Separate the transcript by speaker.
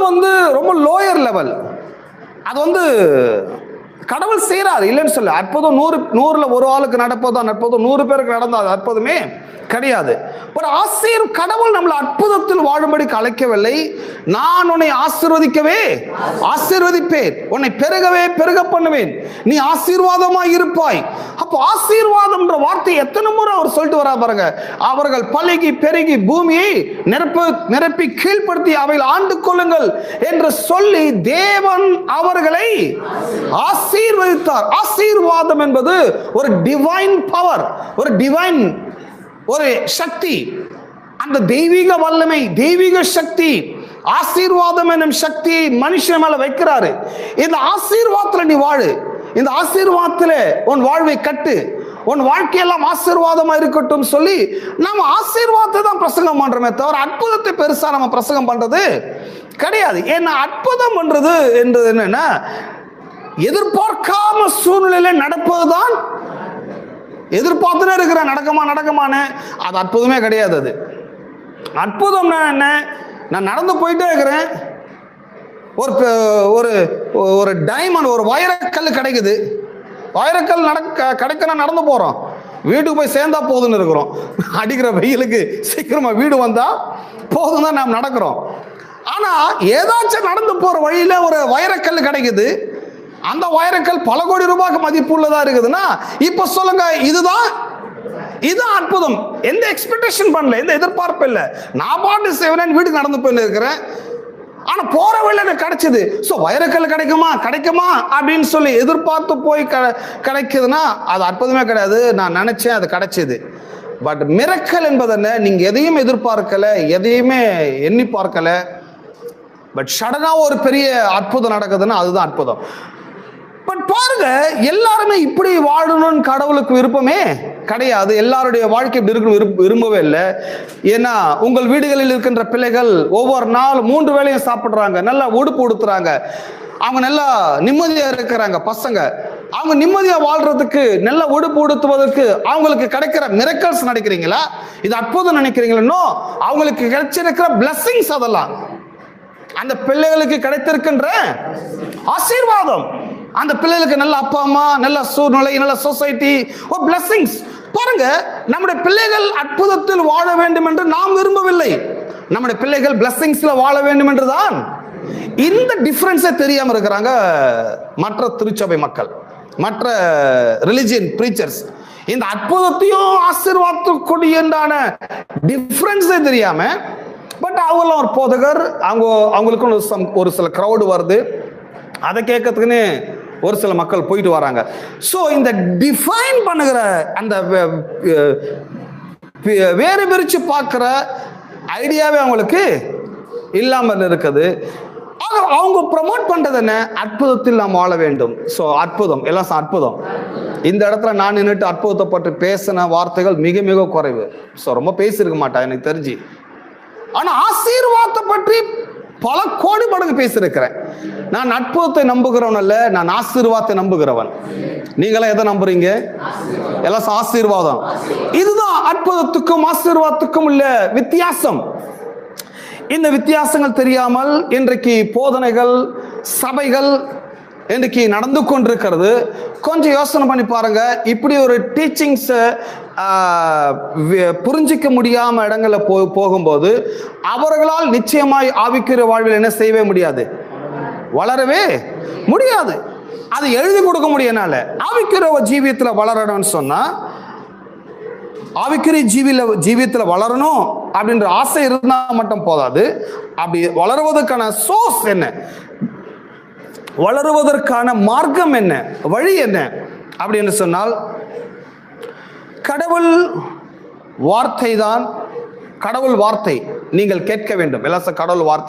Speaker 1: வந்து ரொம்ப lower level. அது கடவுள் செய்யறாரு, இல்லைன்னு சொல்ல. அற்புதம் 100ல ஒரு ஆளுக்கு நடப்பதுதான் அற்புதம், 100 பேருக்கு நடந்தால் அற்புதமே கிடையாது. ஒரு கடவுள் நம்மளை அற்புதத்தில் வாழும்படி அழைக்கவில்லை. நான் உன்னை ஆசீர்வதிப்பேன், உன்னை பெருகவே பெருக பண்ணுவேன், நீ ஆசீர்வாதமாய் இருப்பாய். அப்போ ஆசீர்வாதம் என்ற வார்த்தை எத்தனை முறை அவர் சொல்லிட்டு வரா பாருங்க. அவர்கள் பலுகி பெருகி பூமியை நிரப்பி கீழ்ப்படுத்தி அவையில் ஆண்டு கொள்ளுங்கள் என்று சொல்லி தேவன் அவர்களை ஆசீர்வதித்தார். ஆசீர்வாதம் என்பது ஒரு டிவைன் பவர், ஒரு சக்தி. அந்த தெய்வீக வல்லமை, தெய்வீக சக்தி, ஆசீர்வாதம் என்னும் சக்தி மனுஷன் மேல வைக்கிறாரு. இந்த ஆசீர்வாதத்துல நீ வாழு, இந்த ஆசீர்வாதத்துல உன் வாழ்வை கட்டு, உன் வாழ்க்கையெல்லாம் ஆசீர்வாதமா இருக்கட்டும் சொல்லி நம்ம ஆசீர்வாதத்தை தான் பிரசங்கம் பண்றோமே தவிர அற்புதத்தை பெருசா நம்ம பிரசங்கம் பண்றது கிடையாது. ஏன்னா அற்புதம் பண்றது என்றது என்னன்னா, எதிர்பார்க்காம சூழ்நிலையில நடப்பதுதான். எதிர்பார்த்துனே இருக்கிற நடக்கமான்னு அது அற்புதமே கிடையாது. அது அற்புதம்னா என்ன? நான் நடந்து போயிட்டே இருக்கிறேன், ஒரு டைமண்ட், ஒரு வைரக்கல் கிடைக்குது. வைரக்கல் கிடைக்கணும், நடந்து போறோம், வீட்டுக்கு போய் சேர்ந்தா போதுன்னு இருக்கிறோம். அடிக்கிற வெயிலுக்கு சீக்கிரமா வீடு வந்தா போதும் தான் நாம் நடக்கிறோம். ஆனா ஏதாச்சும் நடந்து போற வழியில ஒரு வைரக்கல் கிடைக்குது. அந்த வைரக்கல் பல கோடி ரூபாய்க்கு மதிப்புள்ளதா இருக்குதுன்னா இப்ப சொல்லுங்க, இதுதான் அற்புதம். எந்த எக்ஸ்பெக்டேஷன் பண்ணல, எந்த எதிர்பார்ப்பு இல்லை. நான் பாட்டு சேவனேன் வீட்டுக்கு நடந்து போய் இருக்கிறேன், ஆனா போற வழியில எனக்கு கிடைச்சது. சோ வைரக்கல் கிடைக்குமா அப்படின்னு சொல்லி எதிர்பார்த்து போய் கிடைக்குதுன்னா அது அற்புதமே கிடையாது. நான் நினைச்சேன், அது கிடைச்சது. பட் மிரக்கல் என்பது என்ன? நீங்க எதையும் எதிர்பார்க்கல, எதையுமே எண்ணி பார்க்கல, பட் சடனா ஒரு பெரிய அற்புதம் நடக்குதுன்னா அதுதான் அற்புதம். பட் பாருங்க, எல்லாருமே இப்படி வாழணும்னு கடவுளுக்கு விருப்பமே கிடையாது. எல்லாருடைய வாழ்க்கை இப்படி இருக்கணும் விரும்பவே இல்லை. ஏன்னா உங்கள் வீடுகளில் இருக்கின்ற பிள்ளைகள் ஒவ்வொரு நாள் 3 வேளையும் சாப்பிடுறாங்க, நல்லா உடுப்பு உடுத்துறாங்க, அவங்க நல்லா நிம்மதியா இருக்கிறாங்க. பசங்க அவங்க நிம்மதியா வாழ்றதுக்கு, நல்ல உடுப்பு உடுத்துவதற்கு அவங்களுக்கு கிடைக்கிற மிரக்கல்ஸ் நினைக்கிறீங்களா? இது அற்புதம் நினைக்கிறீங்களோ? அவங்களுக்கு கிடைச்சிருக்கிற பிளஸிங்ஸ், அதெல்லாம் அந்த பிள்ளைகளுக்கு கிடைத்திருக்கின்ற ஆசீர்வாதம். அந்த பிள்ளைகளுக்கு நல்ல அப்பா அம்மா, நல்ல சூழ்நிலை, நல்ல சொசைட்டி, ஒரு பிளஸிங்ஸ். பாருங்க, நம்முடைய பிள்ளைகள் அற்புதத்தில் வாழ வேண்டும் என்று நாம் விரும்பவில்லை. நம்முடைய பிள்ளைகள் பிளஸிங்ஸ்ல வாழ வேண்டும் என்றுதான். இந்த டிஃபரன்ஸே தெரியாம இருக்கிறாங்க மற்ற திருச்சபை மக்கள், மற்ற ரிலிஜியன் பிரீச்சர்ஸ். இந்த அற்புதத்தையும் ஆசீர்வாதக்கூடிய டிஃபரன்ஸே தெரியாம, பட் அவங்களாம் ஒரு போதகர், அவங்களுக்கும் ஒரு சில கிரௌடு வருது, அதை கேட்கறதுக்குன்னு ஒரு சில மக்கள் போயிட்டு வராங்க. ஸோ இந்த டிஃபைன் பண்ணுகிற அந்த வேறு பிரிச்சு பார்க்குற ஐடியாவே அவங்களுக்கு இல்லாமல் இருக்குது. அவங்க ப்ரமோட் பண்றது என்ன? அற்புதத்தில் நாம் வாழ வேண்டும். ஸோ அற்புதம், எல்லாம் அற்புதம். இந்த இடத்துல நான் நின்றுட்டு அற்புதத்தை பற்றி பேசின வார்த்தைகள் மிக மிக குறைவு. ஸோ ரொம்ப பேசியிருக்க மாட்டேன் எனக்கு தெரிஞ்சு. ஆனா ஆசீர்வாதத்தை பற்றி பல கோடி மடங்கு பேசியிருக்கிறேன். நான் அற்புதத்தை நம்புகிறவன் அல்ல, நான் ஆசீர்வாதத்தை நம்புகிறவன். நீங்களாம் எதை நம்புறீங்க? எல்லாம் ஆசீர்வாதம். இதுதான் அற்புதத்துக்கும் ஆசீர்வாதத்துக்கும் உள்ள வித்தியாசம். இந்த வித்தியாசங்கள் தெரியாமல் இன்றைக்கு போதனைகள், சபைகள் இன்றைக்கு நடந்து கொண்டிருக்கிறது. கொஞ்சம் யோசனை பண்ணி பாருங்க. இப்படி ஒரு டீச்சிங்ஸ் புரிஞ்சிக்க முடியாம இடங்கள்ல போகும்போது அவர்களால் நிச்சயமாய் ஆவிக்குரிய வாழ்வில் என்ன செய்யவே முடியாது, வளரவே முடியாது. அது எழுதி கொடுக்க முடியனால ஆவிக்குரிய ஜீவியத்துல வளரணும்னு சொன்னா, ஆவிக்குரிய ஜீவியத்துல வளரணும் அப்படின்ற ஆசை இருந்தா மட்டும் போதாது. அப்படி வளருவதற்கான சோர்ஸ் என்ன, வளருவதற்கான மார்க்கம் என்ன, வழி என்ன அப்படின்னு சொன்னால், கடவுள் வார்த்தை தான். கடவுள் வார்த்தை நீங்கள் கேட்க வேண்டும். கடவுள் வார்த்தை